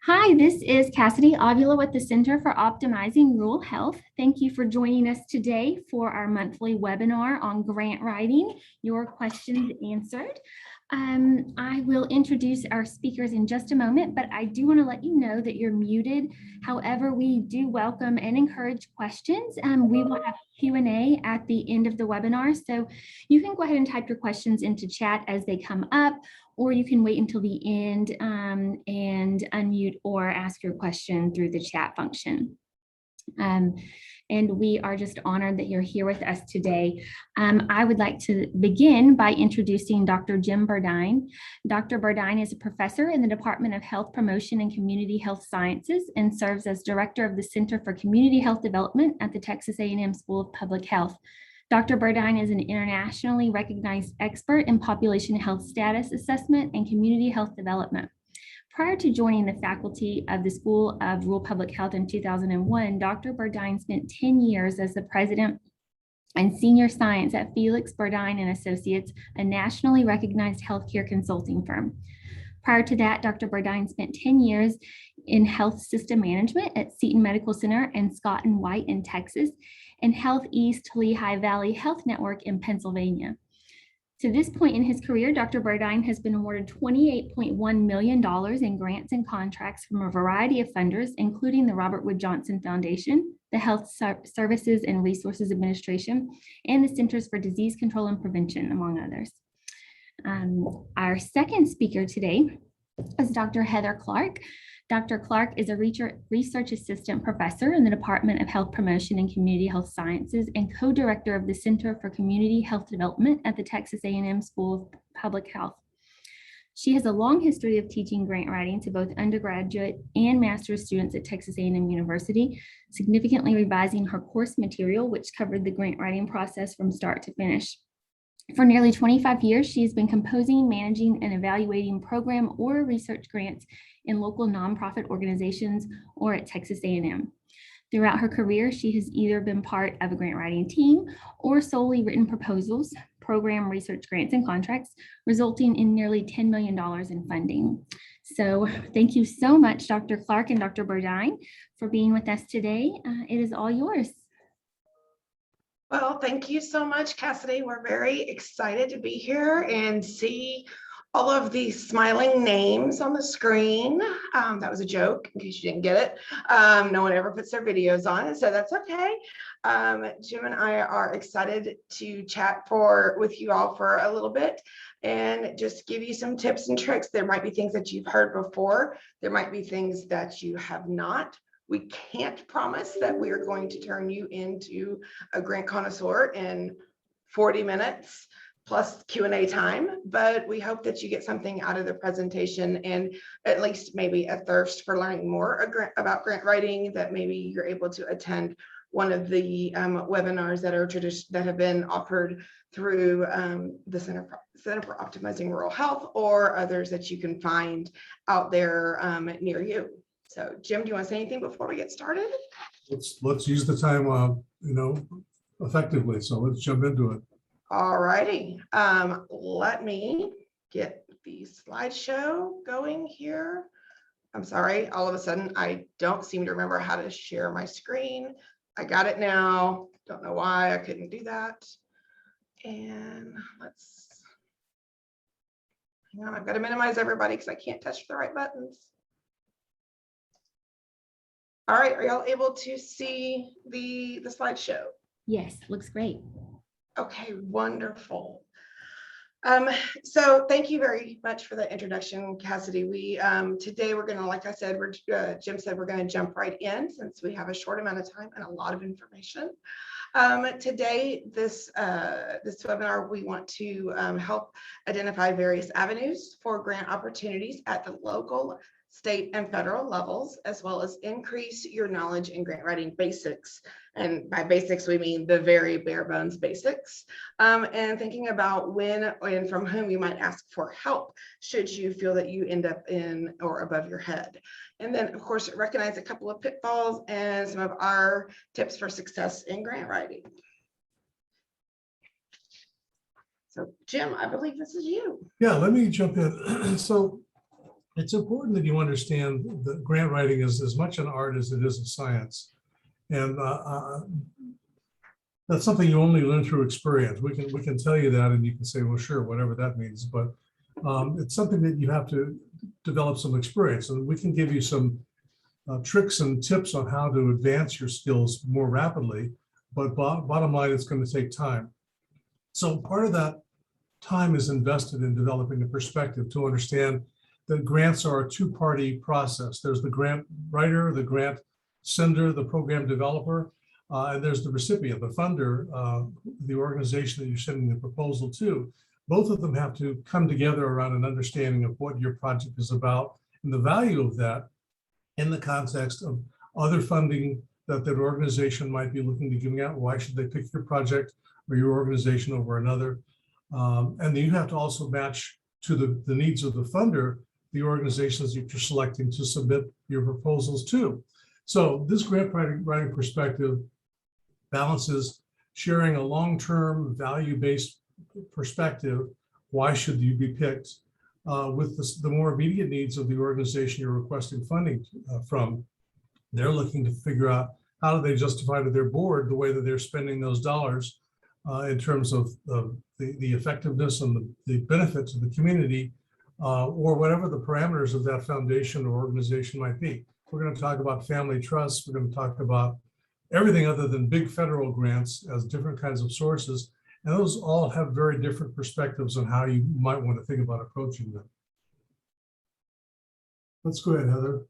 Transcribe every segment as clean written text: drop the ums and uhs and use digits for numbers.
Hi, this is Cassidy Avila with the Center for Optimizing Rural Health. Thank you for joining us today for our monthly webinar on grant writing, your questions answered. I will introduce our speakers in just a moment, but I do want to let you know that you're muted. However, we do welcome and encourage questions. We will have Q&A at the end of the webinar, so you can go ahead and type your questions into chat as they come up, or you can wait until the end and unmute or ask your question through the chat function. And we are just honored that you're here with us today. I would like to begin by introducing Dr. Jim Burdine. Dr. Burdine is a professor in the Department of Health Promotion and Community Health Sciences and serves as director of the Center for Community Health Development at the Texas A&M School of Public Health. Dr. Burdine is an internationally recognized expert in population health status assessment and community health development. Prior to joining the faculty of the School of Rural Public Health in 2001, Dr. Burdine spent 10 years as the president and senior science at Felix Burdine and Associates, a nationally recognized healthcare consulting firm. Prior to that, Dr. Burdine spent 10 years in health system management at Seton Medical Center and Scott and White in Texas, and Health East Lehigh Valley Health Network in Pennsylvania. To this point in his career, Dr. Burdine has been awarded $28.1 million in grants and contracts from a variety of funders, including the Robert Wood Johnson Foundation, the Health Services and Resources Administration, and the Centers for Disease Control and Prevention, among others. Our second speaker today is Dr. Heather Clark. Dr. Clark is a research assistant professor in the Department of Health Promotion and Community Health Sciences and co-director of the Center for Community Health Development at the Texas A&M School of Public Health. She has a long history of teaching grant writing to both undergraduate and master's students at Texas A&M University, significantly revising her course material, which covered the grant writing process from start to finish. For nearly 25 years, she has been composing, managing, and evaluating program or research grants in local nonprofit organizations or at Texas A&M. Throughout her career, she has either been part of a grant writing team or solely written proposals, program research grants and contracts, resulting in nearly $10 million in funding. So thank you so much, Dr. Clark and Dr. Burdine, for being with us today. It is all yours. Well, thank you so much, Cassidy. We're very excited to be here and see all of these smiling names on the screen. That was a joke, in case you didn't get it. No one ever puts their videos on, so that's okay. Jim and I are excited to chat with you all for a little bit and just give you some tips and tricks. There might be things that you've heard before. There might be things that you have not. We can't promise that we are going to turn you into a grant connoisseur in 40 minutes plus Q&A time, but we hope that you get something out of the presentation and at least maybe a thirst for learning more about grant writing, that maybe you're able to attend one of the webinars that have been offered through the Center for Optimizing Rural Health, or others that you can find out there near you. So, Jim, do you want to say anything before we get started? Let's use the time, effectively. So let's jump into it. All righty. Let me get the slideshow going here. I'm sorry. All of a sudden, I don't seem to remember how to share my screen. I got it now. Don't know why I couldn't do that. And hang on. I've got to minimize everybody because I can't touch the right buttons. All right, are y'all able to see the slideshow? Yes, looks great. Okay, wonderful. So thank you very much for the introduction, Cassidy. We today we're going to, like I said, Jim said, we're going to jump right in since we have a short amount of time and a lot of information. Today, this webinar, we want to help identify various avenues for grant opportunities at the local, state, and federal levels, as well as increase your knowledge in grant writing basics. And by basics, we mean the very bare bones basics. And thinking about when and from whom you might ask for help should you feel that you end up in or above your head. And then, of course, recognize a couple of pitfalls and some of our tips for success in grant writing. So, Jim, I believe this is you. Yeah, let me jump in. So it's important that you understand that grant writing is as much an art as it is a science. And that's something you only learn through experience. We can tell you that and you can say, well, sure, whatever that means. But it's something that you have to develop some experience. And we can give you some tricks and tips on how to advance your skills more rapidly. But bottom line, it's going to take time. So part of that time is invested in developing a perspective to understand that grants are a two-party process. There's the grant writer, the grant sender, the program developer, and there's the recipient, the funder, the organization that you're sending the proposal to. Both of them have to come together around an understanding of what your project is about and the value of that in the context of other funding that organization might be looking to giving out. Why should they pick your project or your organization over another? And then you have to also match to the needs of the funder, the organizations that you're selecting to submit your proposals to. So this grant writing perspective balances sharing a long-term value-based perspective. Why should you be picked with the more immediate needs of the organization you're requesting funding from? They're looking to figure out how do they justify to their board the way that they're spending those dollars in terms of the effectiveness and the benefit to the community or whatever the parameters of that foundation or organization might be. We're going to talk about family trusts. We're going to talk about everything other than big federal grants as different kinds of sources. And those all have very different perspectives on how you might want to think about approaching them. Let's go ahead, Heather.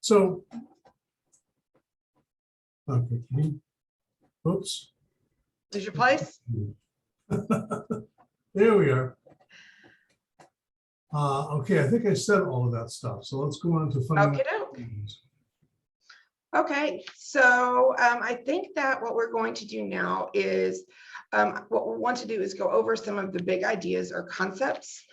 So, okay, oops. Is your place? There we are. Okay, I think I said all of that stuff. So let's go on to funding. Okay, so I think that what we're going to do now is what we want to do is go over some of the big ideas or concepts,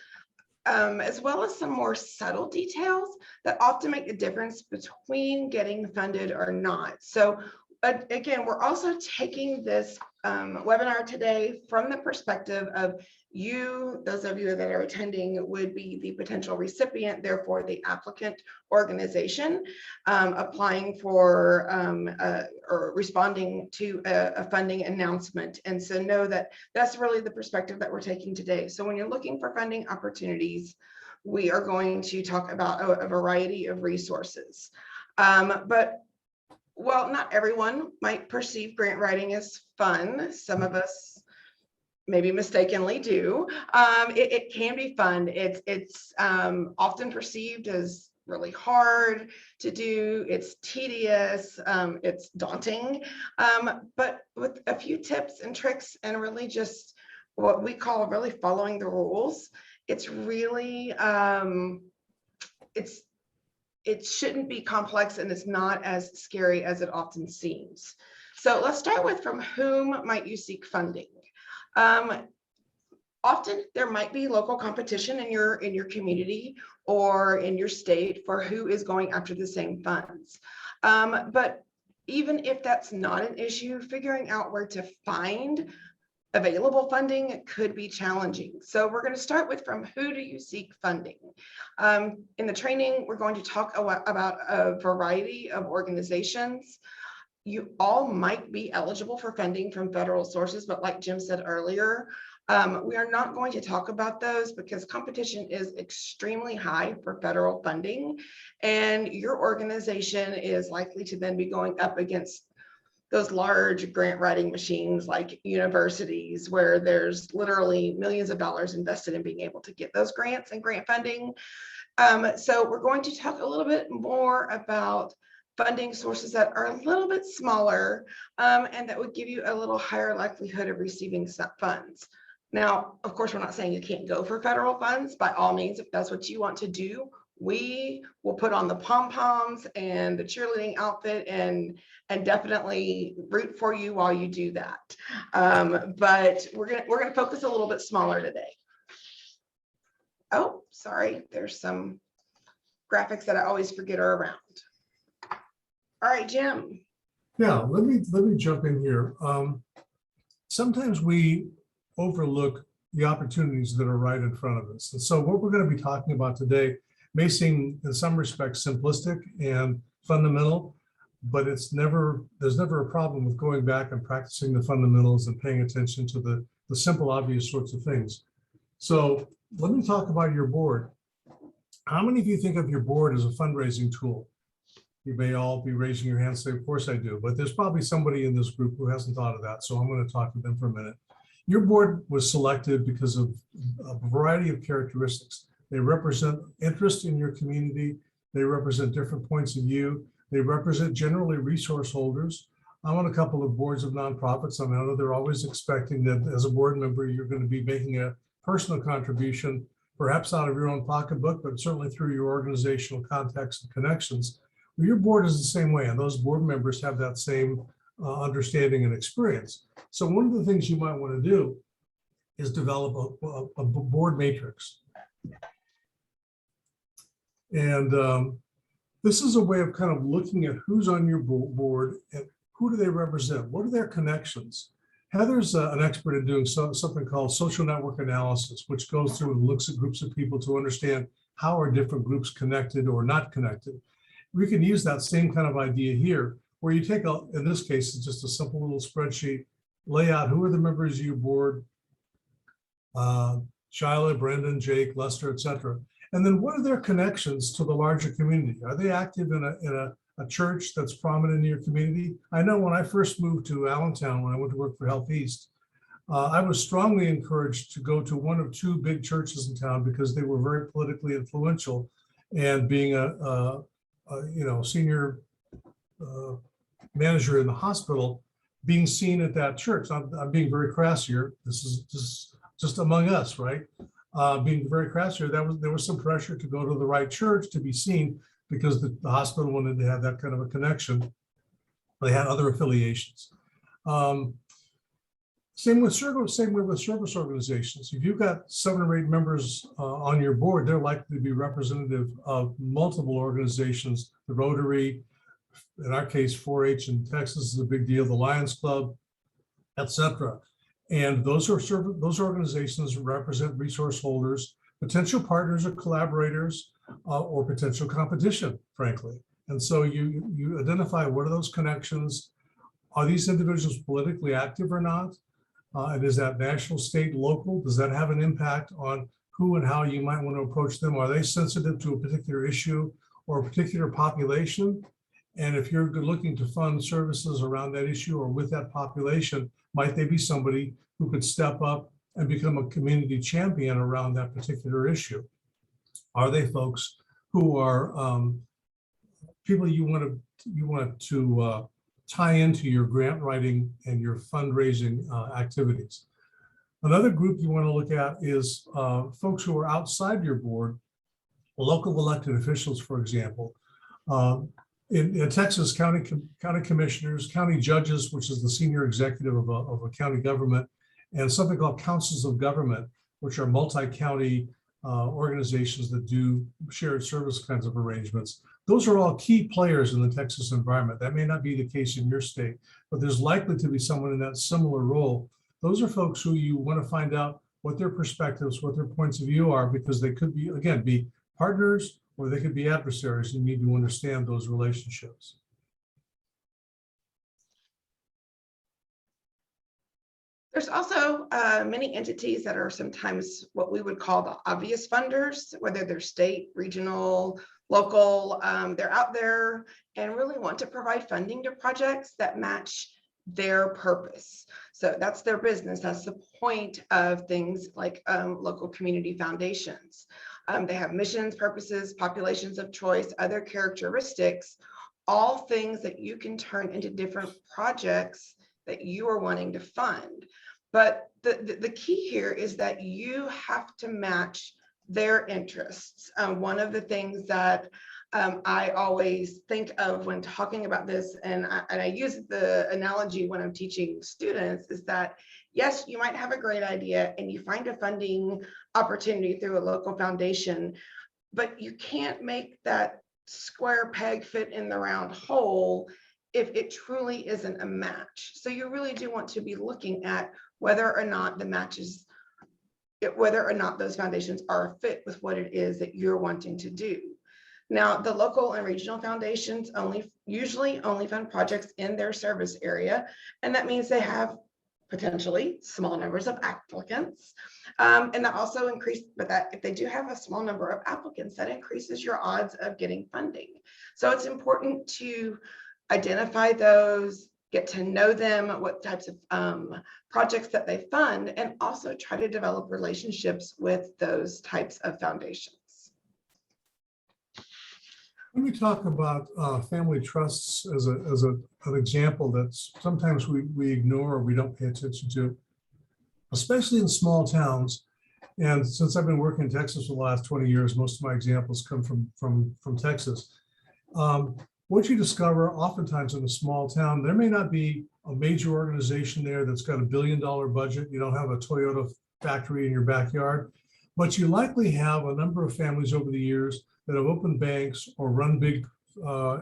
as well as some more subtle details that often make the difference between getting funded or not. So again, we're also taking this webinar today from the perspective of you, those of you that are attending would be the potential recipient, therefore the applicant organization applying for or responding to a funding announcement. And so know that that's really the perspective that we're taking today. So when you're looking for funding opportunities, we are going to talk about a variety of resources. But while not everyone might perceive grant writing as fun, some of us maybe mistakenly do. It can be fun. It's often perceived as really hard to do. It's tedious. It's daunting. But with a few tips and tricks and really just what we call really following the rules, it's really it shouldn't be complex and it's not as scary as it often seems. So let's start with from whom might you seek funding? Often there might be local competition in your community or in your state for who is going after the same funds. But even if that's not an issue, figuring out where to find available funding could be challenging. So we're going to start with from who do you seek funding? In the training, we're going to talk about a variety of organizations. You all might be eligible for funding from federal sources, but like Jim said earlier, we are not going to talk about those because competition is extremely high for federal funding, and your organization is likely to then be going up against those large grant writing machines like universities, where there's literally millions of dollars invested in being able to get those grants and grant funding. So we're going to talk a little bit more about funding sources that are a little bit smaller and that would give you a little higher likelihood of receiving some funds. Now, of course, we're not saying you can't go for federal funds. By all means, if that's what you want to do, we will put on the pom-poms and the cheerleading outfit and definitely root for you while you do that. But we're gonna focus a little bit smaller today. Oh, sorry, there's some graphics that I always forget are around. All right, Jim. Yeah, let me jump in here. Sometimes we overlook the opportunities that are right in front of us. And so what we're going to be talking about today may seem in some respects simplistic and fundamental, but there's never a problem with going back and practicing the fundamentals and paying attention to the simple, obvious sorts of things. So let me talk about your board. How many of you think of your board as a fundraising tool? You may all be raising your hands and say, of course I do, but there's probably somebody in this group who hasn't thought of that. So I'm going to talk to them for a minute. Your board was selected because of a variety of characteristics. They represent interest in your community. They represent different points of view. They represent generally resource holders. I'm on a couple of boards of nonprofits, and I know they're always expecting that as a board member, you're going to be making a personal contribution, perhaps out of your own pocketbook, but certainly through your organizational contacts and connections. Well, your board is the same way, and those board members have that same understanding and experience. So one of the things you might want to do is develop a board matrix. And this is a way of kind of looking at who's on your board and who do they represent? What are their connections? Heather's an expert in doing something called social network analysis, which goes through and looks at groups of people to understand how are different groups connected or not connected. We can use that same kind of idea here, where you take, in this case, it's just a simple little spreadsheet, lay out who are the members of your board, Shyla, Brendan, Jake, Lester, etc. And then what are their connections to the larger community? Are they active in a church that's prominent in your community? I know when I first moved to Allentown, when I went to work for Health East, I was strongly encouraged to go to one of two big churches in town because they were very politically influential, and being a senior manager in the hospital, being seen at that church. I'm being very crass here. This is just among us, right? Being very crass here, there was some pressure to go to the right church to be seen because the hospital wanted to have that kind of a connection. They had other affiliations. Same way with service organizations. If you've got 7 or 8 members on your board, they're likely to be representative of multiple organizations. The Rotary, in our case, 4-H in Texas is a big deal, the Lions Club, etc. And those organizations represent resource holders, potential partners or collaborators, or potential competition, frankly. And so you identify what are those connections. Are these individuals politically active or not? And is that national, state, local? Does that have an impact on who and how you might want to approach them? Are they sensitive to a particular issue or a particular population? And if you're looking to fund services around that issue or with that population, might they be somebody who could step up and become a community champion around that particular issue? Are they folks who are people you want to tie into your grant writing and your fundraising activities? Another group you want to look at is folks who are outside your board, local elected officials, for example. In Texas, county commissioners, county judges, which is the senior executive of a county government, and something called councils of government, which are multi-county organizations that do shared service kinds of arrangements. Those are all key players in the Texas environment. That may not be the case in your state, but there's likely to be someone in that similar role. Those are folks who you want to find out what their perspectives, what their points of view are, because they could be, again, be partners or they could be adversaries. You need to understand those relationships. There's also many entities that are sometimes what we would call the obvious funders, whether they're state, regional, local. They're out there and really want to provide funding to projects that match their purpose. So that's their business. That's the point of things like local community foundations. They have missions, purposes, populations of choice, other characteristics, all things that you can turn into different projects that you are wanting to fund. But the key here is that you have to match their interests. One of the things that I always think of when talking about this, and I use the analogy when I'm teaching students, is that yes, you might have a great idea and you find a funding opportunity through a local foundation, but you can't make that square peg fit in the round hole if it truly isn't a match. So you really do want to be looking at whether or not the matches, whether or not those foundations are a fit with what it is that you're wanting to do. Now, the local and regional foundations usually only fund projects in their service area, and that means they have potentially small numbers of applicants. And that also if they do have a small number of applicants, that increases your odds of getting funding. So it's important to identify those, get to know them, what types of projects that they fund, and also try to develop relationships with those types of foundations. When we talk about family trusts as an example that sometimes we ignore or we don't pay attention to, especially in small towns. And since I've been working in Texas for the last 20 years, most of my examples come from Texas. What you discover oftentimes in a small town, there may not be a major organization there that's got $1 billion budget. You don't have a Toyota factory in your backyard, but you likely have a number of families over the years that have opened banks or run big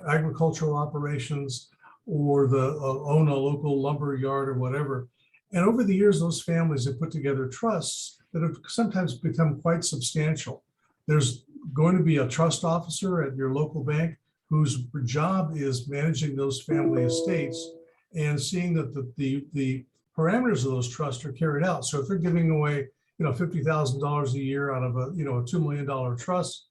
agricultural operations or own a local lumber yard or whatever. And over the years, those families have put together trusts that have sometimes become quite substantial. There's going to be a trust officer at your local bank whose job is managing those family estates and seeing that the parameters of those trusts are carried out. So if they're giving away, $50,000 a year out of a $2 million trust,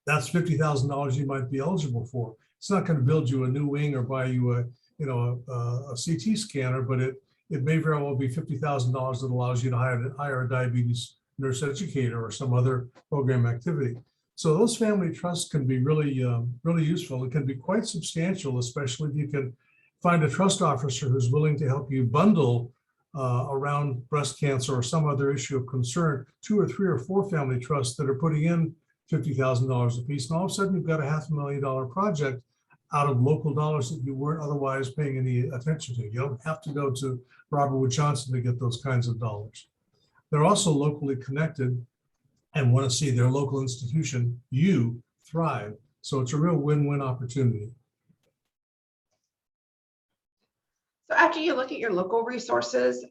that's $50,000 you might be eligible for. It's not going to build you a new wing or buy you a CT scanner, but it may very well be $50,000 that allows you to hire a diabetes nurse educator or some other program activity. So those family trusts can be really useful. It can be quite substantial, especially if you can find a trust officer who's willing to help you bundle around breast cancer or some other issue of concern, 2 or 3 or 4 family trusts that are putting in $50,000 a piece. And all of a sudden you've got a $500,000 project out of local dollars that you weren't otherwise paying any attention to. You don't have to go to Robert Wood Johnson to get those kinds of dollars. They're also locally connected and want to see their local institution, you, thrive. So it's a real win-win opportunity. So after you look at your local resources,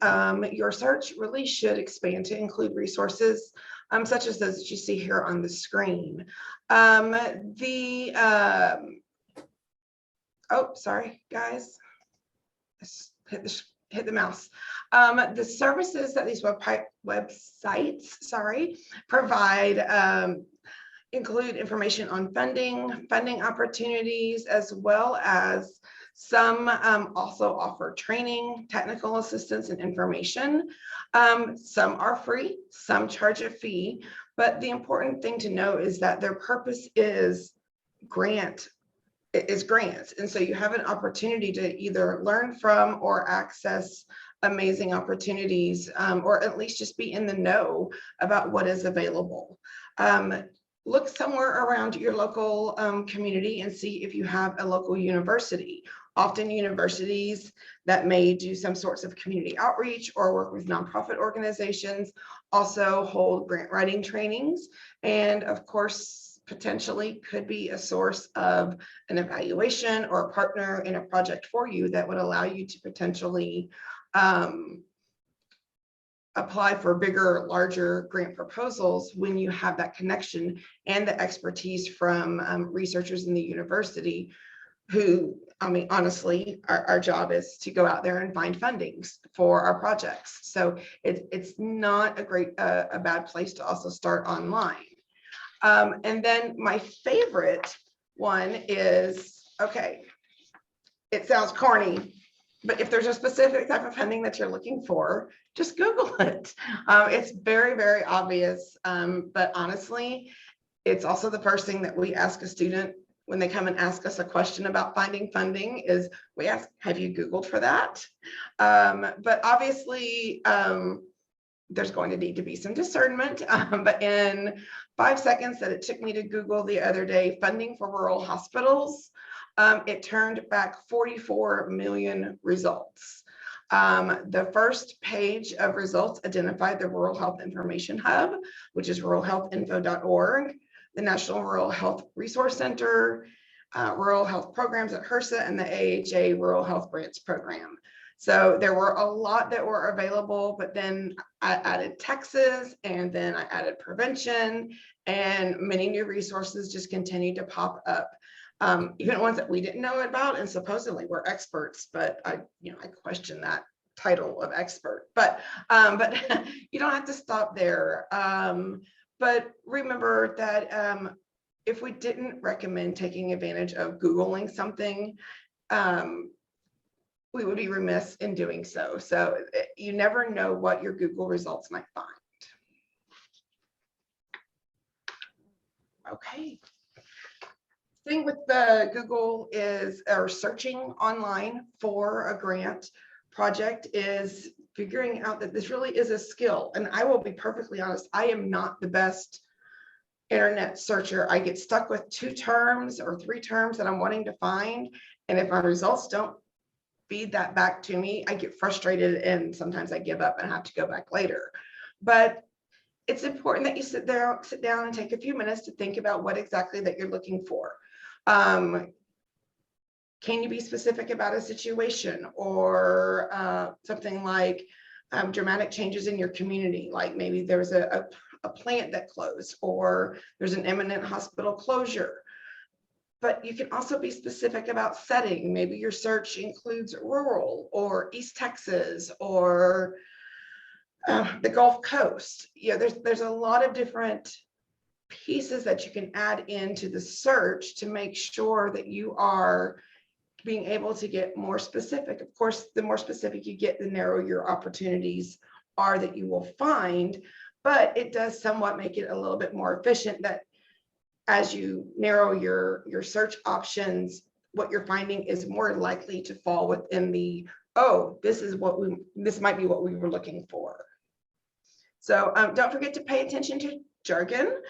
your search really should expand to include resources such as those that you see here on the screen. Oh, sorry, guys. Hit the mouse. The services that these websites, provide include information on funding opportunities, as well as some also offer training, technical assistance, and information. Some are free, some charge a fee, but the important thing to know is that their purpose is grants. And so you have an opportunity to either learn from or access amazing opportunities, or at least just be in the know about what is available. Look somewhere around your local community and see if you have a local university. Often universities that may do some sorts of community outreach or work with nonprofit organizations also hold grant writing trainings, and of course, potentially could be a source of an evaluation or a partner in a project for you that would allow you to potentially apply for bigger, larger grant proposals when you have that connection and the expertise from researchers in the university who, honestly, our job is to go out there and find fundings for our projects. So it's not a bad place to also start online. And then my favorite one is, okay, it sounds corny, but if there's a specific type of funding that you're looking for, just Google it. It's very, very obvious, but honestly, it's also the first thing that we ask a student when they come and ask us a question about finding funding is we ask, have you Googled for that? But obviously, there's going to need to be some discernment, but in 5 seconds that it took me to Google the other day, funding for rural hospitals, it turned back 44 million results. The first page of results identified the Rural Health Information Hub, which is ruralhealthinfo.org, the National Rural Health Resource Center, rural health programs at HRSA, and the AHA Rural Health Grants Program. So there were a lot that were available, but then I added Texas, and then I added prevention, and many new resources just continued to pop up. Even ones that we didn't know about and supposedly were experts, but I question that title of expert. But you don't have to stop there. But remember that if we didn't recommend taking advantage of Googling something, we would be remiss in doing so. So you never know what your Google results might find. Okay. Thing with the Google is, or searching online for a grant project, is figuring out that this really is a skill. And I will be perfectly honest, I am not the best internet searcher. I get stuck with 2 terms or 3 terms that I'm wanting to find. And if my results don't feed that back to me, I get frustrated, and sometimes I give up and have to go back later. But it's important that you sit down and take a few minutes to think about what exactly that you're looking for. Can you be specific about a situation, or something like dramatic changes in your community, like maybe there's a plant that closed, or there's an imminent hospital closure. But you can also be specific about setting. Maybe your search includes rural or East Texas or the Gulf Coast. Yeah, there's a lot of different pieces that you can add into the search to make sure that you are being able to get more specific. Of course, the more specific you get, the narrower your opportunities are that you will find, but it does somewhat make it a little bit more efficient, that as you narrow your search options, what you're finding is more likely to fall within the, oh, this might be what we were looking for. So don't forget to pay attention to jargon,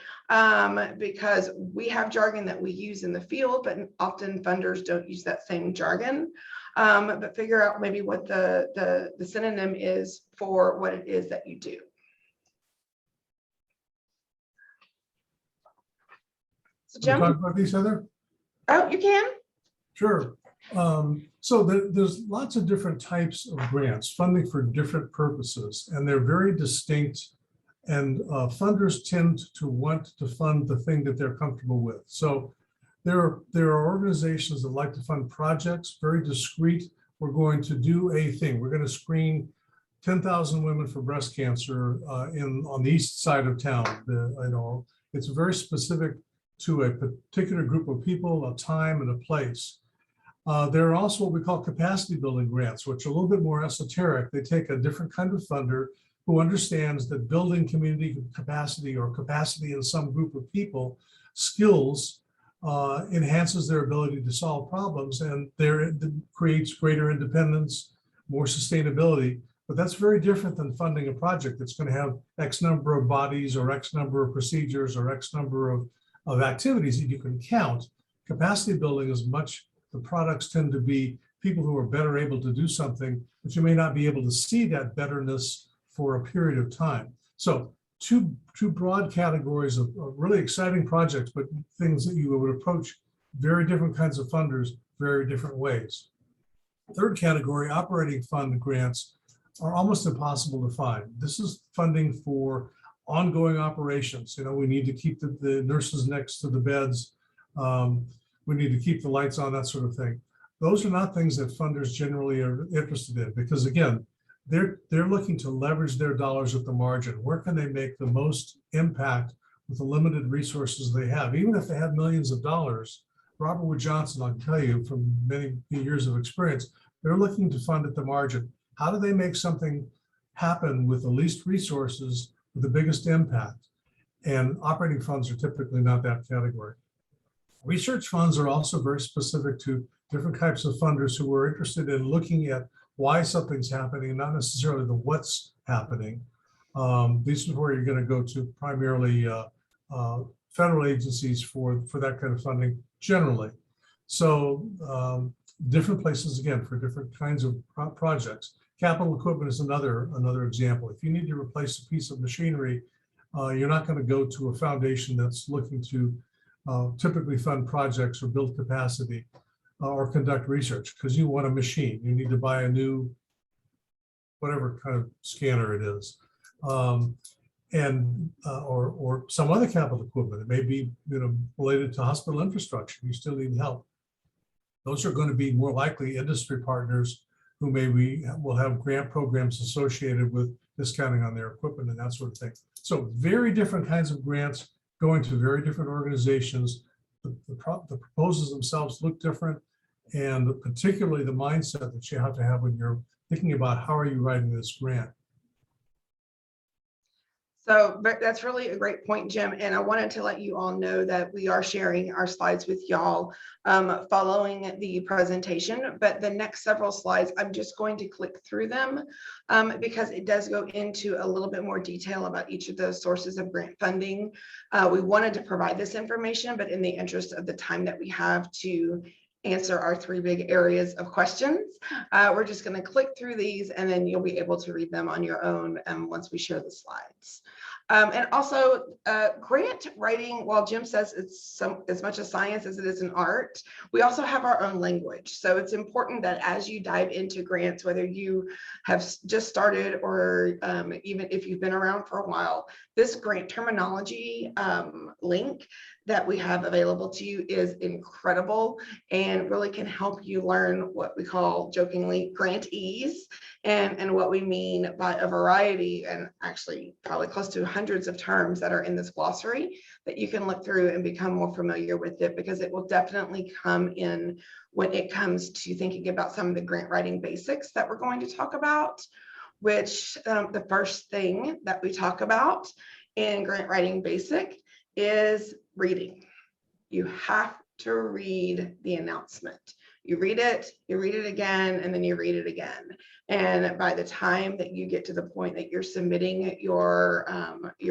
because we have jargon that we use in the field, but often funders don't use that same jargon. But figure out maybe what the synonym is for what it is that you do. So Can we Jim, talk about these, Heather? oh, you can. Sure. So there's lots of different types of grants, funding for different purposes, and they're very distinct. And funders tend to want to fund the thing that they're comfortable with. So there are organizations that like to fund projects, very discrete. We're going to do a thing. We're going to screen 10,000 women for breast cancer on the east side of town. It's very specific to a particular group of people, a time and a place. There are also what we call capacity building grants, which are a little bit more esoteric. They take a different kind of funder who understands that building community capacity, or capacity in some group of people, skills, enhances their ability to solve problems, and creates greater independence, more sustainability. But that's very different than funding a project that's going to have X number of bodies, or X number of procedures, or X number of activities that you can count. Capacity building is the products tend to be people who are better able to do something, but you may not be able to see that betterness for a period of time. So two broad categories of really exciting projects, but things that you would approach very different kinds of funders, very different ways. Third category, operating fund grants, are almost impossible to find. This is funding for ongoing operations. We need to keep the nurses next to the beds. We need to keep the lights on, that sort of thing. Those are not things that funders generally are interested in, because again, they're looking to leverage their dollars at the margin. Where can they make the most impact with the limited resources they have? Even if they have millions of dollars, Robert Wood Johnson, I can tell you from many years of experience, they're looking to fund at the margin. How do they make something happen with the least resources, with the biggest impact? And operating funds are typically not that category. Research funds are also very specific to different types of funders who are interested in looking at why something's happening, not necessarily the what's happening. These are where you're going to go to primarily federal agencies for that kind of funding generally. So different places, again, for different kinds of projects. Capital equipment is another example. If you need to replace a piece of machinery, you're not going to go to a foundation that's looking to typically fund projects or build capacity or conduct research, because you want a machine. You need to buy a new whatever kind of scanner it is. And or some other capital equipment. It may be, related to hospital infrastructure. You still need help. Those are going to be more likely industry partners who maybe will have grant programs associated with discounting on their equipment and that sort of thing. So very different kinds of grants going to very different organizations. The proposals themselves look different, and particularly the mindset that you have to have when you're thinking about how are you writing this grant. So that's really a great point, Jim. And I wanted to let you all know that we are sharing our slides with y'all following the presentation. But the next several slides, I'm just going to click through them because it does go into a little bit more detail about each of those sources of grant funding. We wanted to provide this information, but in the interest of the time that we have to answer our three big areas of questions, we're just going to click through these and then you'll be able to read them on your own once we share the slides. And also grant writing, while Jim says it's as much a science as it is an art, we also have our own language. So it's important that as you dive into grants, whether you have just started or even if you've been around for a while, this grant terminology link that we have available to you is incredible and really can help you learn what we call jokingly grantese and what we mean by a variety, and actually probably close to hundreds of terms that are in this glossary that you can look through and become more familiar with it, because it will definitely come in when it comes to thinking about some of the grant writing basics that we're going to talk about, which the first thing that we talk about in grant writing basic is reading. You have to read the announcement. You read it again, and then you read it again. And by the time that you get to the point that you're submitting your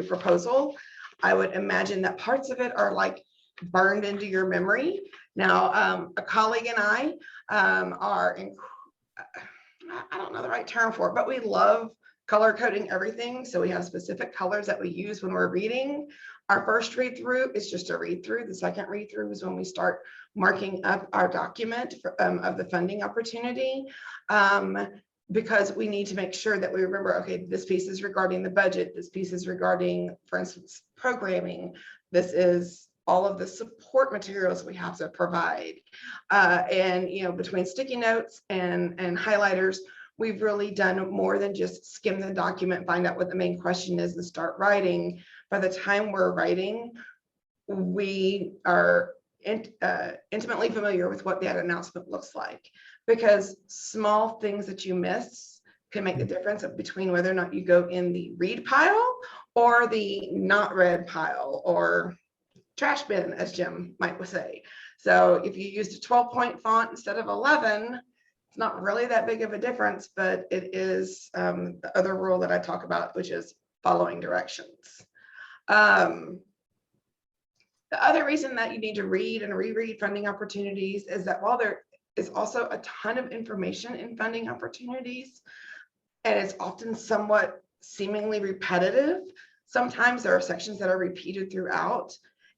proposal, I would imagine that parts of it are like burned into your memory. Now, a colleague and I I don't know the right term for it, but we love color coding everything. So we have specific colors that we use when we're reading. Our first read through is just a read through. The second read through is when we start marking up our document of the funding opportunity, because we need to make sure that we remember, okay, this piece is regarding the budget. This piece is regarding, for instance, programming. This is all of the support materials we have to provide. And, between sticky notes and highlighters, we've really done more than just skim the document, find out what the main question is, and start writing. By the time we're writing, we are intimately familiar with what that announcement looks like, because small things that you miss can make the difference between whether or not you go in the read pile or the not read pile, or trash bin, as Jim might say. So if you used a 12-point font instead of 11, it's not really that big of a difference, but it is the other rule that I talk about, which is following directions. The other reason that you need to read and reread funding opportunities is that while there is also a ton of information in funding opportunities, and it's often somewhat seemingly repetitive, sometimes there are sections that are repeated throughout.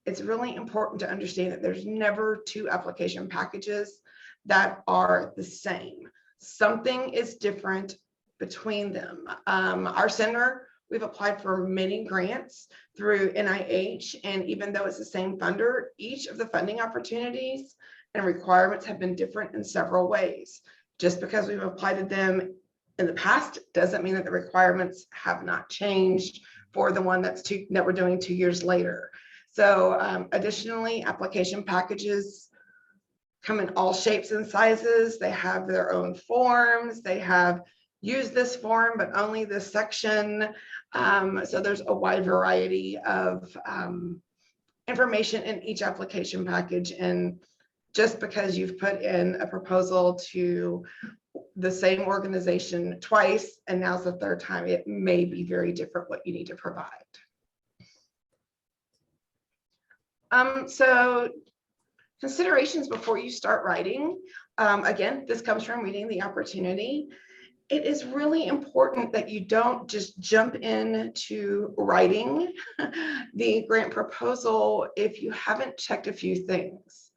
It's really important to understand that there's never two application packages that are the same. Something is different between them. Our center, we've applied for many grants through NIH, and even though it's the same funder, each of the funding opportunities and requirements have been different in several ways. Just because we've applied to them in the past doesn't mean that the requirements have not changed for the one that we're doing 2 years later. So additionally, application packages come in all shapes and sizes. They have their own forms. They have use this form, but only this section. So there's a wide variety of information in each application package. And just because you've put in a proposal to the same organization twice, and now's the third time, it may be very different what you need to provide. So considerations before you start writing. Again, this comes from reading the opportunity. It is really important that you don't just jump into writing the grant proposal if you haven't checked a few things.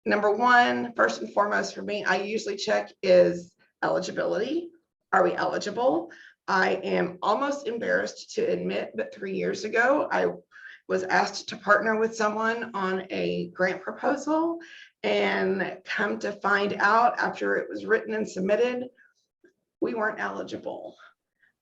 Number one, first and foremost for me, I usually check is eligibility. Are we eligible? I am almost embarrassed to admit, but 3 years ago, I was asked to partner with someone on a grant proposal, and come to find out after it was written and submitted, we weren't eligible.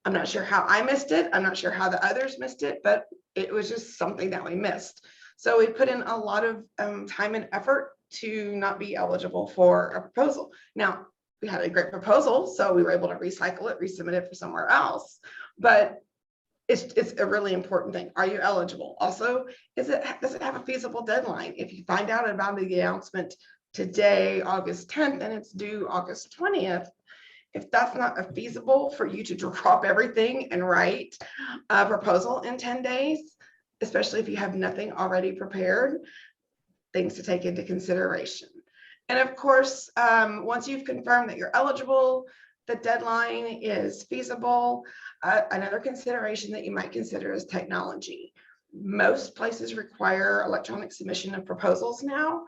I'm not sure how I missed it. I'm not sure how the others missed it, but it was just something that we missed. So we put in a lot of time and effort to not be eligible for a proposal. Now, we had a great proposal, so we were able to recycle it, resubmit it for somewhere else. But it's a really important thing. Are you eligible? Also, does it have a feasible deadline? If you find out about the announcement today, August 10th, and it's due August 20th, if that's not feasible for you to drop everything and write a proposal in 10 days, especially if you have nothing already prepared, things to take into consideration. And of course, once you've confirmed that you're eligible, the deadline is feasible, another consideration that you might consider is technology. Most places require electronic submission of proposals now.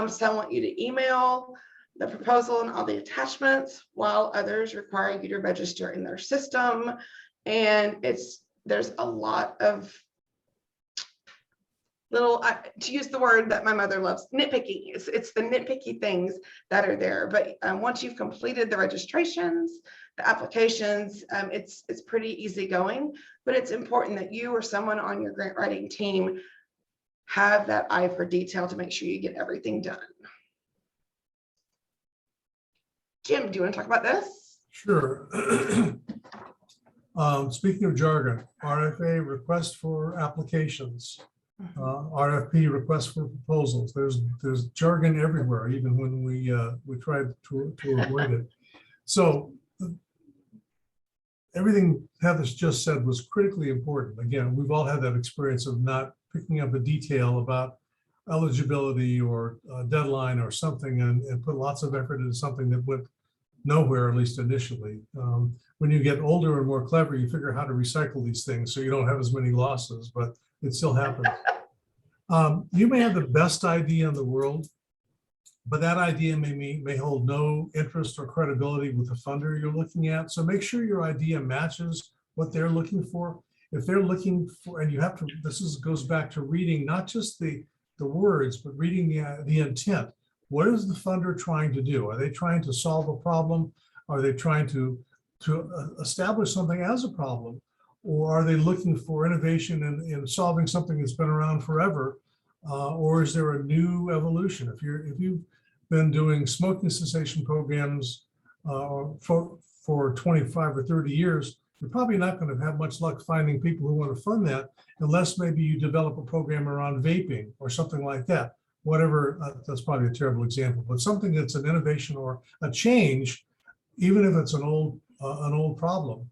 Some want you to email the proposal and all the attachments, while others require you to register in their system. And there's a lot of little, to use the word that my mother loves, nitpicky. It's the nitpicky things that are there. But once you've completed the registrations, the applications, it's pretty easy going. But it's important that you or someone on your grant writing team have that eye for detail to make sure you get everything done. Jim, do you want to talk about this? Sure. Speaking of jargon, RFA, request for applications, RFP, request for proposals. There's jargon everywhere, even when we tried to avoid it. So everything Heather just said was critically important. Again, we've all had that experience of not picking up a detail about eligibility or deadline or something, and put lots of effort into something that went nowhere, at least initially. When you get older and more clever, you figure out how to recycle these things so you don't have as many losses, but it still happens. You may have the best idea in the world, but that idea may hold no interest or credibility with the funder you're looking at. So make sure your idea matches what they're looking for. If they're looking for, and you have to, goes back to reading not just the words, but reading the intent. What is the funder trying to do? Are they trying to solve a problem? Are they trying to establish something as a problem? Or are they looking for innovation in solving something that's been around forever? Or is there a new evolution? If you've been doing smoking cessation programs for 25 or 30 years, you're probably not going to have much luck finding people who want to fund that, unless maybe you develop a program around vaping or something like that. Whatever, that's probably a terrible example, but something that's an innovation or a change, even if it's an old problem.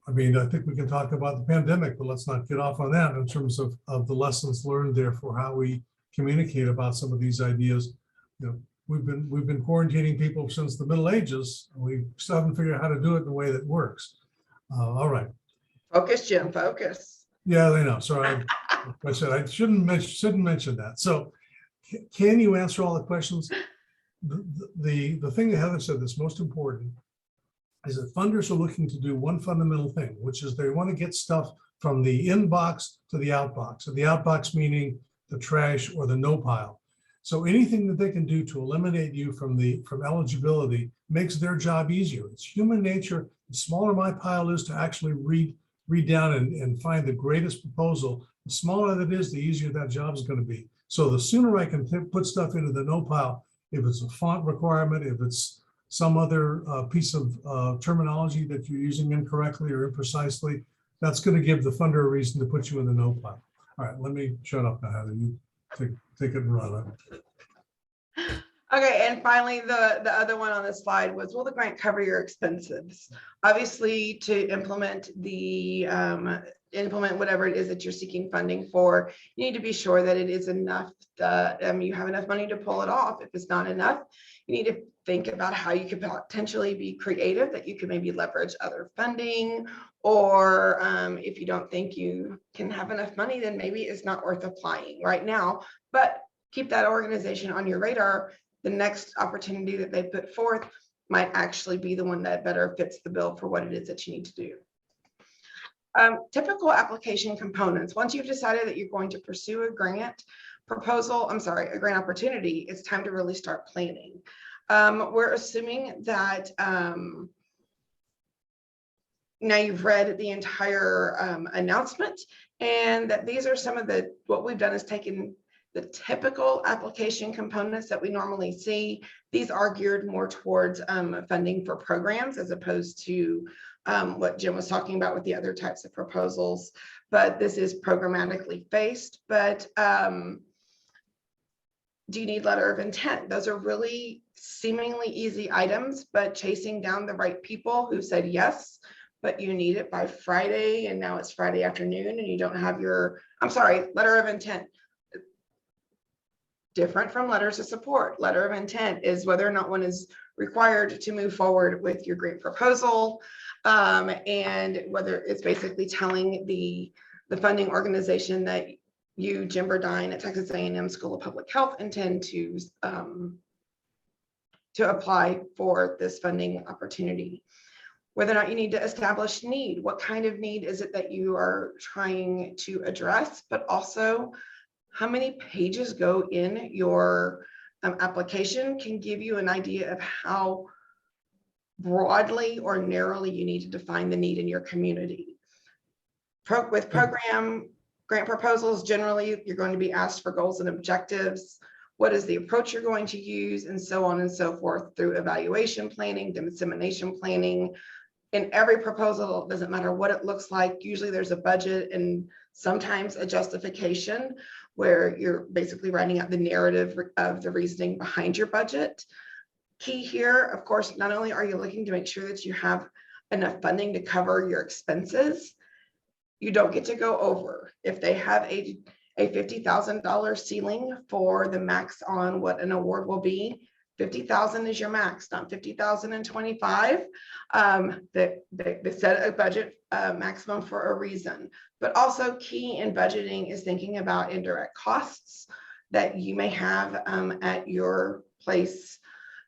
I mean, I think we can talk about the pandemic, but let's not get off on that in terms of the lessons learned there for how we communicate about some of these ideas. You know, we've been quarantining people since the Middle Ages. We still haven't figured out how to do it in a way that works. All right. Focus, Jim, focus. Yeah, I know. Sorry, I said I shouldn't mention that. So, can you answer all the questions? The thing that Heather said that's most important is that funders are looking to do one fundamental thing, which is they want to get stuff from the inbox to the outbox. And the outbox meaning the trash or the no pile. So anything that they can do to eliminate you from eligibility makes their job easier. It's human nature. The smaller my pile is to actually read down and find the greatest proposal, the smaller that is, the easier that job is going to be. So the sooner I can put stuff into the no pile, if it's a font requirement, if it's some other piece of terminology that you're using incorrectly or imprecisely, that's going to give the funder a reason to put you in the no pile. All right, let me shut up now, Heather. You take it and run it. Okay, and finally, the other one on this slide was, will the grant cover your expenses? Obviously, to implement whatever it is that you're seeking funding for, you need to be sure that it is enough, that you have enough money to pull it off. If it's not enough, you need to think about how you could potentially be creative, that you could maybe leverage other funding, or if you don't think you can have enough money, then maybe it's not worth applying right now. But keep that organization on your radar. The next opportunity that they put forth might actually be the one that better fits the bill for what it is that you need to do. Typical application components. Once you've decided that you're going to pursue a grant a grant opportunity, it's time to really start planning. We're assuming that now you've read the entire announcement, and that these are some of what we've done is taken the typical application components that we normally see. These are geared more towards funding for programs as opposed to what Jim was talking about with the other types of proposals, but this is programmatically based. But do you need letter of intent? Those are really seemingly easy items, but chasing down the right people who said yes, but you need it by Friday, and now it's Friday afternoon and you don't have letter of intent. Different from letters of support. Letter of intent is whether or not one is required to move forward with your grant proposal, and whether it's basically telling the funding organization that you, Jim Burdine at Texas A&M School of Public Health, intend to apply for this funding opportunity. Whether or not you need to establish need, what kind of need is it that you are trying to address, but also how many pages go in your application can give you an idea of how broadly or narrowly you need to define the need in your community. With program grant proposals, generally, you're going to be asked for goals and objectives. What is the approach you're going to use, and so on and so forth, through evaluation planning, dissemination planning. In every proposal, it doesn't matter what it looks like. Usually there's a budget and sometimes a justification where you're basically writing out the narrative of the reasoning behind your budget. Key here, of course, not only are you looking to make sure that you have enough funding to cover your expenses, you don't get to go over. If they have a $50,000 ceiling for the max on what an award will be, 50,000 is your max, not 50,025. They set a budget maximum for a reason. But also key in budgeting is thinking about indirect costs that you may have at your place,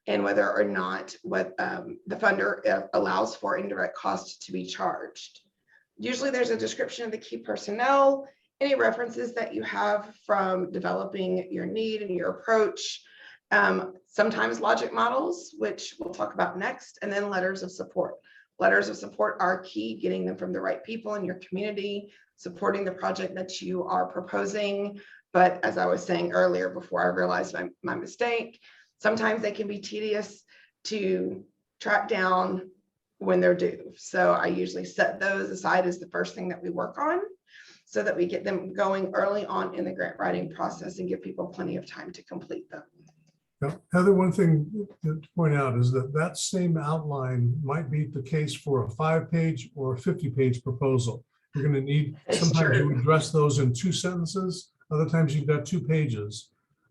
and whether or not what the funder allows for indirect costs to be charged. Usually there's a description of the key personnel, any references that you have from developing your need and your approach, sometimes logic models, which we'll talk about next, and then letters of support. Letters of support are key, getting them from the right people in your community, supporting the project that you are proposing. But as I was saying earlier, before I realized my mistake, sometimes they can be tedious to track down when they're due. So I usually set those aside as the first thing that we work on, so that we get them going early on in the grant writing process and give people plenty of time to complete them. Now, Heather, one thing to point out is that that same outline might be the case for a 5-page or a 50-page proposal. You're going to need, sometimes you address those in 2 sentences, other times you've got 2 pages.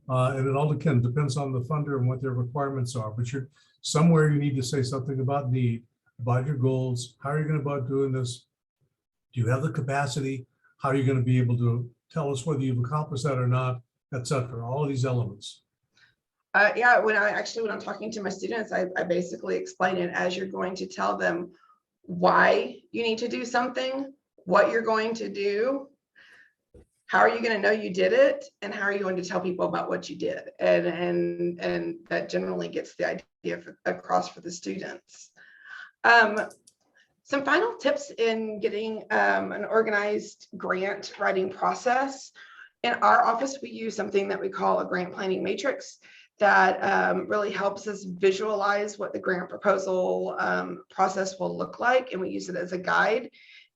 And it all depends on the funder and what their requirements are. But somewhere you need to say something about need, about your goals. How are you going about doing this? Do you have the capacity? How are you going to be able to tell us whether you've accomplished that or not, et cetera, all of these elements. Yeah, when I'm talking to my students, I basically explain it as you're going to tell them why you need to do something, what you're going to do, how are you going to know you did it, and how are you going to tell people about what you did, and that generally gets the idea across for the students. Some final tips in getting an organized grant writing process. In our office, we use something that we call a grant planning matrix that really helps us visualize what the grant proposal process will look like, and we use it as a guide.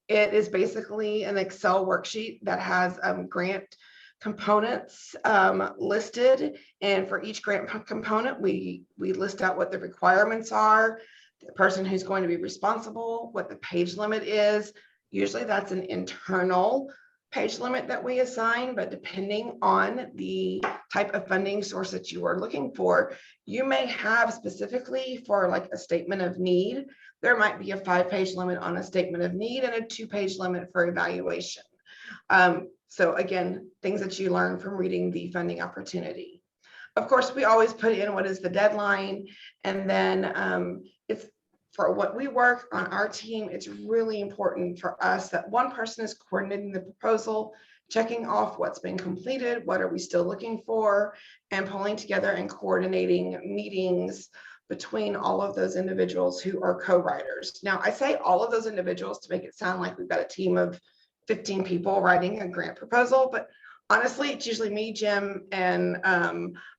It is basically an Excel worksheet that has grant components listed, and for each grant component, we list out what the requirements are, the person who's going to be responsible, what the page limit is. Usually that's an internal page limit that we assign, but depending on the type of funding source that you are looking for, you may have specifically for like a statement of need, there might be a 5-page limit on a statement of need and a 2-page limit for evaluation. So again, things that you learn from reading the funding opportunity. of course, we always put in what is the deadline. And then it's for what we work on our team, it's really important for us that one person is coordinating the proposal, checking off what's been completed, what are we still looking for, and pulling together and coordinating meetings between all of those individuals who are co-writers. Now, I say all of those individuals to make it sound like we've got a team of 15 people writing a grant proposal, but honestly, it's usually me, Jim, and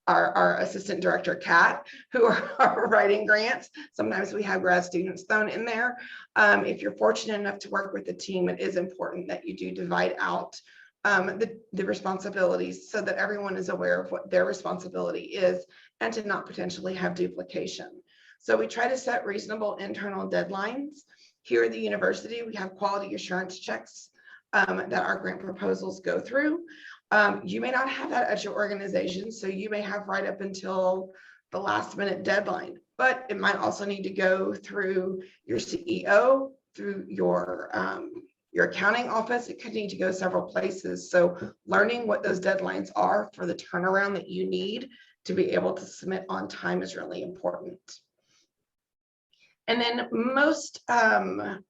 our assistant director, Kat, who are writing grants. Sometimes we have grad students thrown in there. If you're fortunate enough to work with the team, it is important that you do divide out the responsibilities so that everyone is aware of what their responsibility is and to not potentially have duplication. So we try to set reasonable internal deadlines. Here at the university, we have quality assurance checks that our grant proposals go through. You may not have that at your organization, so you may have right up until the last minute deadline, but it might also need to go through your CEO, through your accounting office. It could need to go several places. So learning what those deadlines are for the turnaround that you need to be able to submit on time is really important. And then most,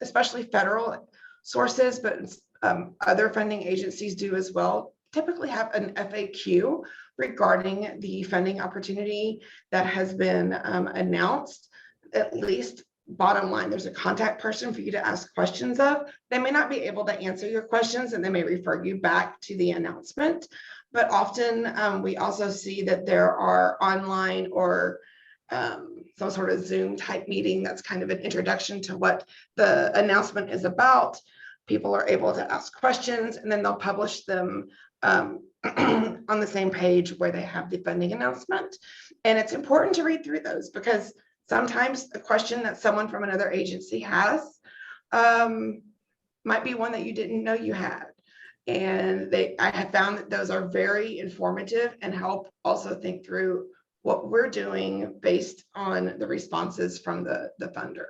especially federal sources, but other funding agencies do as well, typically have an FAQ regarding the funding opportunity that has been announced. At least bottom line, there's a contact person for you to ask questions of. They may not be able to answer your questions and they may refer you back to the announcement, but often we also see that there are online or some sort of Zoom type meeting that's kind of an introduction to what the announcement is about. People are able to ask questions and then they'll publish them on the same page where they have the funding announcement. And it's important to read through those because sometimes a question that someone from another agency has might be one that you didn't know you had. And I have found that those are very informative and help also think through what we're doing based on the responses from the funder.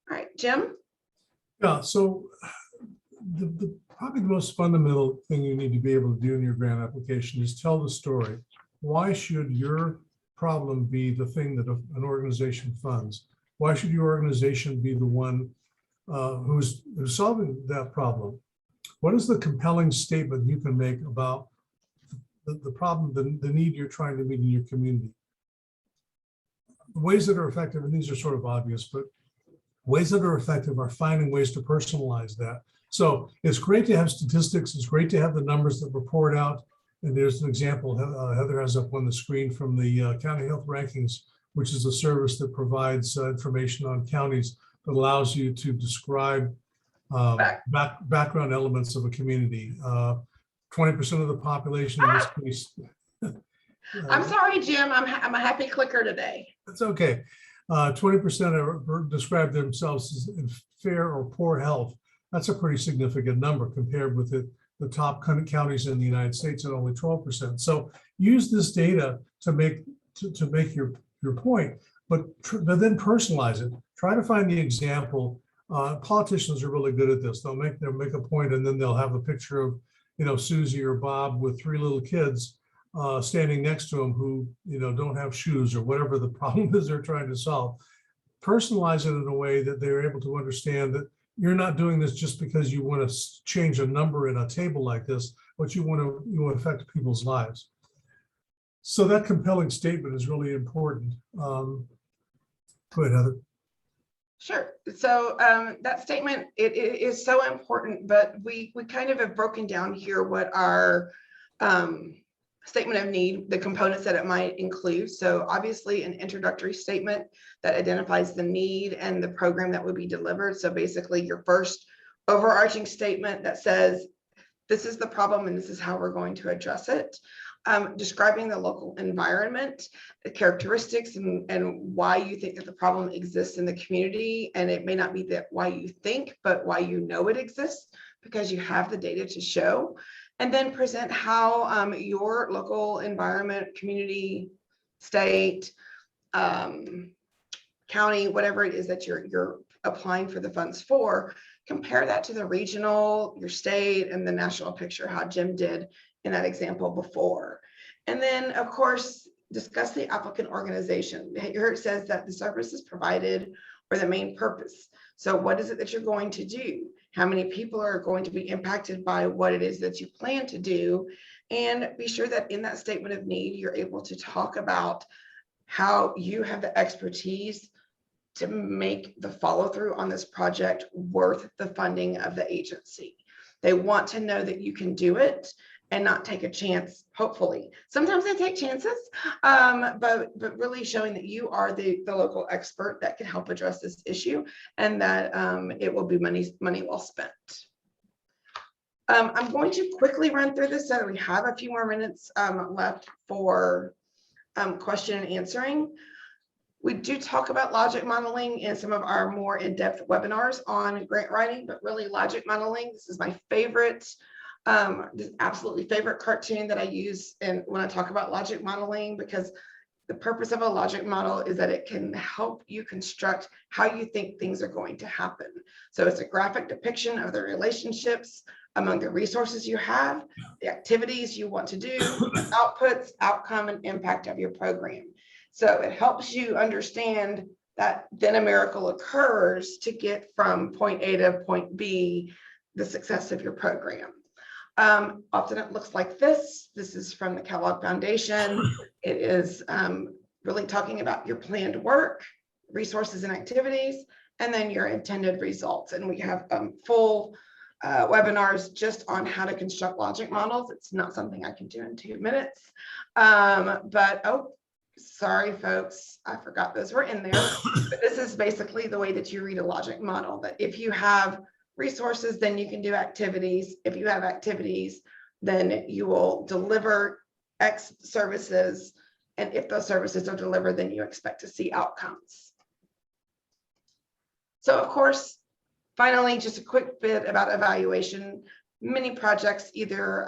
All right, Jim? Yeah, so probably the most fundamental thing you need to be able to do in your grant application is tell the story. Why should your problem be the thing that an organization funds? Why should your organization be the one who's solving that problem? What is the compelling statement you can make about the problem, the need you're trying to meet in your community? Ways that are effective, and these are sort of obvious, but ways that are effective are finding ways to personalize that. So it's great to have statistics. It's great to have the numbers that report out. And there's an example Heather has up on the screen from the County Health Rankings, which is a service that provides information on counties that allows you to describe background elements of a community. 20% of the population in this case. I'm sorry, Jim. I'm a happy clicker today. That's okay. 20% describe themselves as in fair or poor health. That's a pretty significant number compared with the top counties in the United States at only 12%. So use this data to make your point, but then personalize it. Try to find the example. Politicians are really good at this. They'll make a point and then they'll have a picture of, Susie or Bob with 3 little kids standing next to them who, don't have shoes or whatever the problem is they're trying to solve. Personalize it in a way that they're able to understand that you're not doing this just because you want to change a number in a table like this, but you want to affect people's lives. So that compelling statement is really important. Go ahead, Heather. Sure. So that statement, it is so important, but we kind of have broken down here what our statement of need, the components that it might include. So obviously an introductory statement that identifies the need and the program that would be delivered. So basically your first overarching statement that says, this is the problem and this is how we're going to address it. Describing the local environment, the characteristics and why you think that the problem exists in the community. And it may not be that why you think, but why you know it exists because you have the data to show. And then present how your local environment, community, state, county, whatever it is that you're applying for the funds for, compare that to the regional, your state, and the national picture, how Jim did in that example before. And then, of course, discuss the applicant organization. Here it says that the service is provided for the main purpose. So what is it that you're going to do? How many people are going to be impacted by what it is that you plan to do? And be sure that in that statement of need, you're able to talk about how you have the expertise to make the follow through on this project worth the funding of the agency. They want to know that you can do it and not take a chance, hopefully. Sometimes they take chances, but really showing that you are the local expert that can help address this issue, and that it will be money well spent. I'm going to quickly run through this so that we have a few more minutes left for question and answering. We do talk about logic modeling in some of our more in-depth webinars on grant writing, but really logic modeling, this is my favorite, this absolutely favorite cartoon that I use when I talk about logic modeling, because the purpose of a logic model is that it can help you construct how you think things are going to happen. So it's a graphic depiction of the relationships among the resources you have, the activities you want to do, outputs, outcome, and impact of your program. So it helps you understand that then a miracle occurs to get from point A to point B, the success of your program. Often it looks like this. This is from the Kellogg Foundation. It is really talking about your planned work, resources and activities, and then your intended results. And we have full webinars just on how to construct logic models. It's not something I can do in 2 minutes, but oh, sorry, folks, I forgot those were in there. But this is basically the way that you read a logic model, that if you have resources, then you can do activities. If you have activities, then you will deliver X services. And if those services are delivered, then you expect to see outcomes. So of course, finally, just a quick bit about evaluation. Many projects either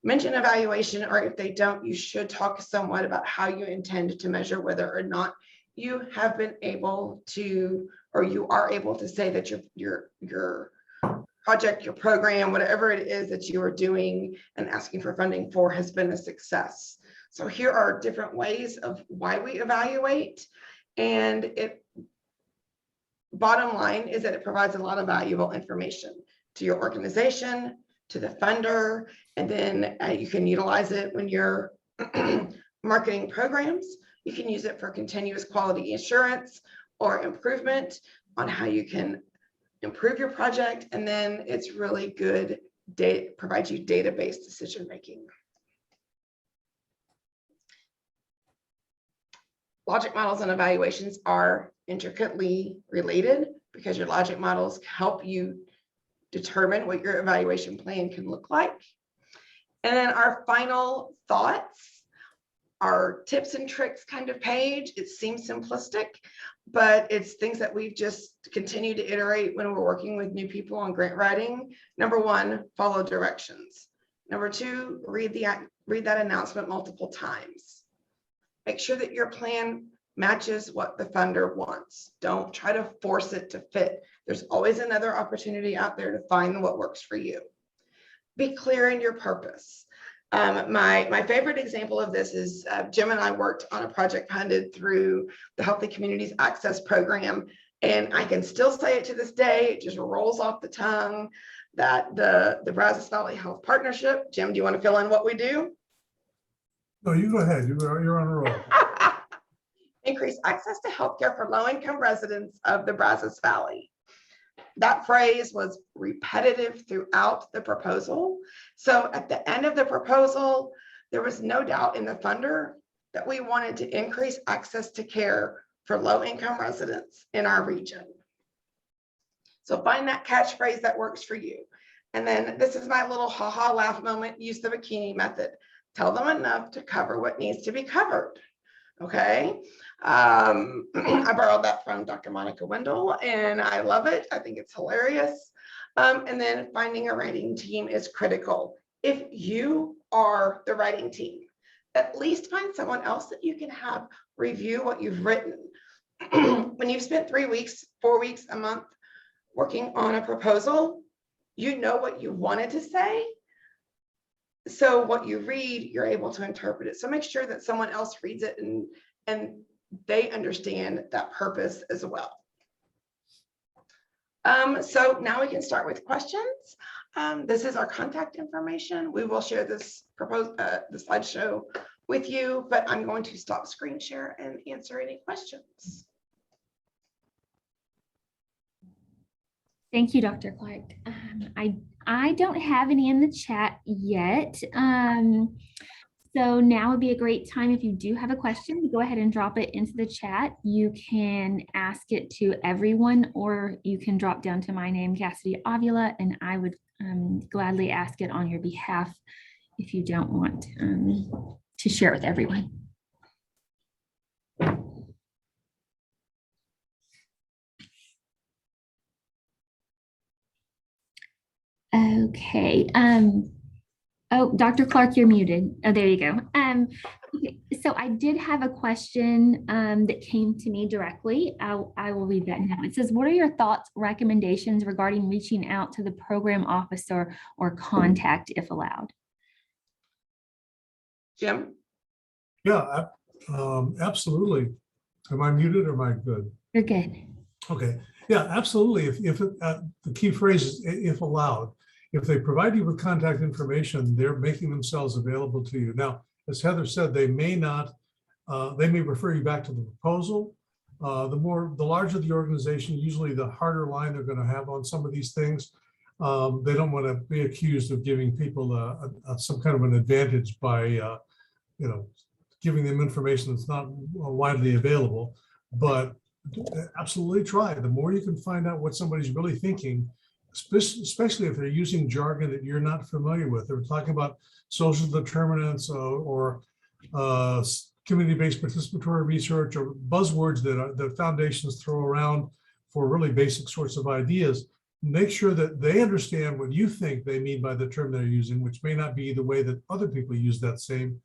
mention evaluation, or if they don't, you should talk somewhat about how you intend to measure whether or not you have been able to, or you are able to say that your project, your program, whatever it is that you are doing and asking for funding for has been a success. So here are different ways of why we evaluate. And bottom line is that it provides a lot of valuable information to your organization, to the funder, and then you can utilize it when you're marketing programs. You can use it for continuous quality assurance or improvement on how you can improve your project. And then it's really good data, provides you data-based decision making. Logic models and evaluations are intricately related because your logic models help you determine what your evaluation plan can look like. And then our final thoughts, our tips and tricks kind of page. It seems simplistic, but it's things that we've just continued to iterate when we're working with new people on grant writing. Number one, follow directions. Number two, read that announcement multiple times. Make sure that your plan matches what the funder wants. Don't try to force it to fit. There's always another opportunity out there to find what works for you. Be clear in your purpose. My favorite example of this is Jim and I worked on a project funded through the Healthy Communities Access Program, and I can still say it to this day. It just rolls off the tongue that the Brazos Valley Health Partnership. Jim, do you want to fill in what we do? No, you go ahead. You're on a roll. Increase access to healthcare for low-income residents of the Brazos Valley. That phrase was repetitive throughout the proposal. So at the end of the proposal, there was no doubt in the funder that we wanted to increase access to care for low-income residents in our region. So find that catchphrase that works for you. And then this is my little ha-ha laugh moment, use the bikini method. Tell them enough to cover what needs to be covered. Okay. I borrowed that from Dr. Monica Wendell and I love it. I think it's hilarious. And then finding a writing team is critical. If you are the writing team, at least find someone else that you can have review what you've written. When you've spent 3 weeks, 4 weeks, a month working on a proposal, you know what you wanted to say. So what you read, you're able to interpret it. So make sure that someone else reads it and they understand that purpose as well. So now we can start with questions. This is our contact information. We will share this the slideshow with you, but I'm going to stop screen share and answer any questions. Thank you, Dr. Clark. I don't have any in the chat yet. So now would be a great time if you do have a question, go ahead and drop it into the chat. You can ask it to everyone, or you can drop down to my name, Cassidy Avila, and I would gladly ask it on your behalf if you don't want to share it with everyone. Okay. Oh, Dr. Clark, you're muted. Oh, there you go. Okay, so I did have a question that came to me directly. I will read that now. It says, what are your thoughts, recommendations regarding reaching out to the program officer or contact if allowed? Jim? Yeah, absolutely. Am I muted or am I good? You're good. Okay, yeah, absolutely. If the key phrase is if allowed, if they provide you with contact information, they're making themselves available to you. Now, as Heather said, they may not, they may refer you back to the proposal. The larger the organization, usually the harder line they're going to have on some of these things. They don't want to be accused of giving people some kind of an advantage by, giving them information that's not widely available. But absolutely try. The more you can find out what somebody's really thinking, especially if they're using jargon that you're not familiar with. They're talking about social determinants or community-based participatory research or buzzwords that the foundations throw around for really basic sorts of ideas. Make sure that they understand what you think they mean by the term they're using, which may not be the way that other people use that same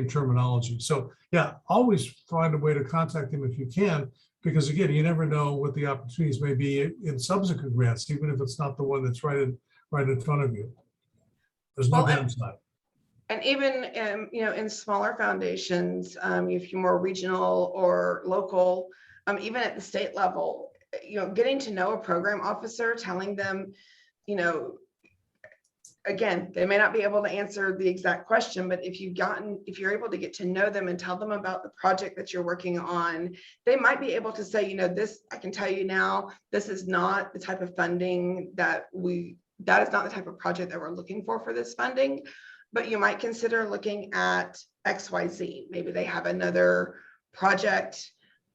terminology. So yeah, always find a way to contact them if you can, because again, you never know what the opportunities may be in subsequent grants, even if it's not the one that's right in front of you. There's no downside. And even in smaller foundations, if you're more regional or local, even at the state level, getting to know a program officer, telling them, again, they may not be able to answer the exact question, but if you're able to get to know them and tell them about the project that you're working on, they might be able to say, this, I can tell you now, this is not the type of funding that is not the type of project that we're looking for this funding, but you might consider looking at XYZ. Maybe they have another project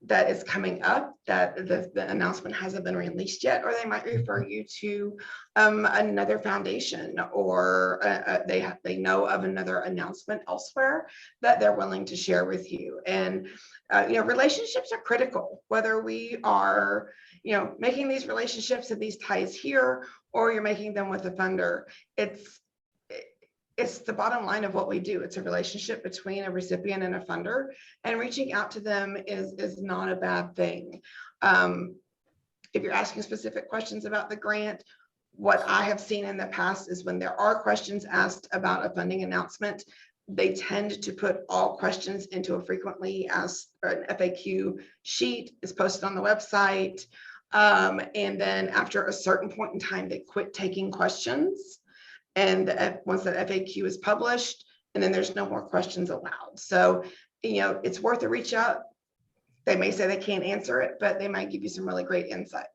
that is coming up that the announcement hasn't been released yet, or they might refer you to another foundation, or they know of another announcement elsewhere that they're willing to share with you. And relationships are critical, whether we are making these relationships and these ties here, or you're making them with a funder. It's the bottom line of what we do. It's a relationship between a recipient and a funder, and reaching out to them is not a bad thing. If you're asking specific questions about the grant, what I have seen in the past is when there are questions asked about a funding announcement, they tend to put all questions into a frequently asked, or an FAQ sheet is posted on the website. And then after a certain point in time, they quit taking questions. And once that FAQ is published, and then there's no more questions allowed. So, it's worth a reach out. They may say they can't answer it, but they might give you some really great insight.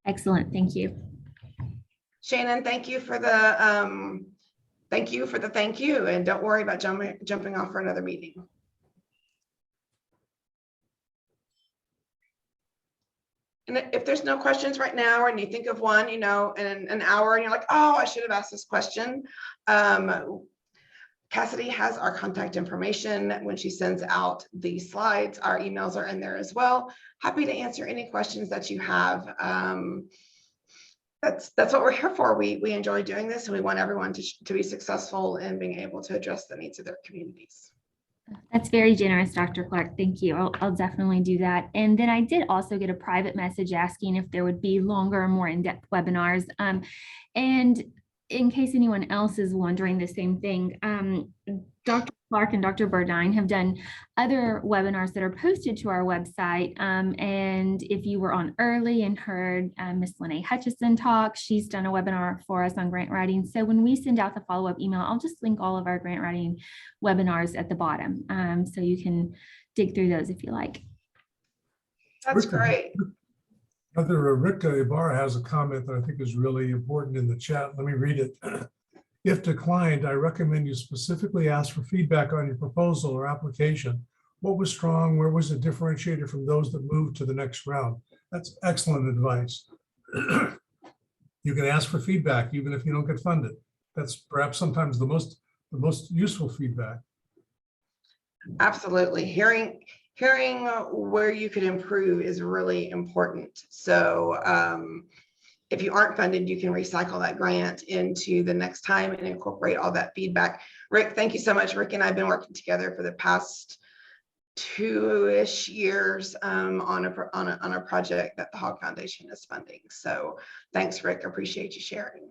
Excellent, thank you. Shannon, thank you for the thank you, and don't worry about jumping off for another meeting. And if there's no questions right now, and you think of one, in an hour, and you're like, oh, I should have asked this question. Cassidy has our contact information. When she sends out the slides, our emails are in there as well. Happy to answer any questions that you have. That's what we're here for. We enjoy doing this, and we want everyone to be successful in being able to address the needs of their communities. That's very generous, Dr. Clark. Thank you. I'll definitely do that. And then I did also get a private message asking if there would be longer, more in-depth webinars. And in case anyone else is wondering the same thing, Dr. Clark and Dr. Burdine have done other webinars that are posted to our website. And if you were on early and heard Miss Lene Hutchison talk, she's done a webinar for us on grant writing. So when we send out the follow-up email, I'll just link all of our grant writing webinars at the bottom. So you can dig through those if you like. That's Rika, great. Other Rika Ibarra has a comment that I think is really important in the chat. Let me read it. If declined, I recommend you specifically ask for feedback on your proposal or application. What was strong? Where was it differentiated from those that moved to the next round? That's excellent advice. You can ask for feedback even if you don't get funded. That's perhaps sometimes the most useful feedback. Absolutely. Hearing where you could improve is really important. So if you aren't funded, you can recycle that grant into the next time and incorporate all that feedback. Rick, thank you so much. Rick and I have been working together for the past 2-ish years on a project that the Hogg Foundation is funding. So thanks, Rick. I appreciate you sharing.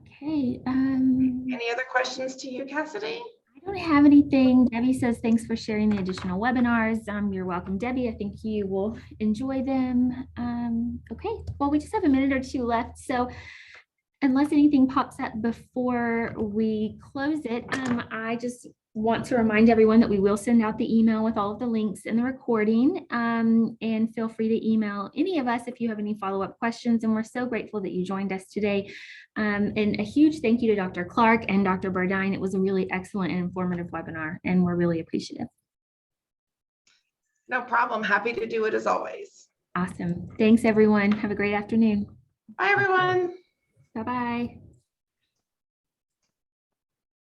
Okay. Any other questions to you, Cassidy? I don't have anything. Debbie says, thanks for sharing the additional webinars. You're welcome, Debbie. I think you will enjoy them. Okay, well, we just have a minute or two left. So unless anything pops up before we close it, I just want to remind everyone that we will send out the email with all of the links in the recording, and feel free to email any of us if you have any follow-up questions. And we're so grateful that you joined us today. And a huge thank you to Dr. Clark and Dr. Burdine. It was a really excellent and informative webinar, and we're really appreciative. No problem. Happy to do it as always. Awesome. Thanks, everyone. Have a great afternoon. Bye, everyone. Bye-bye.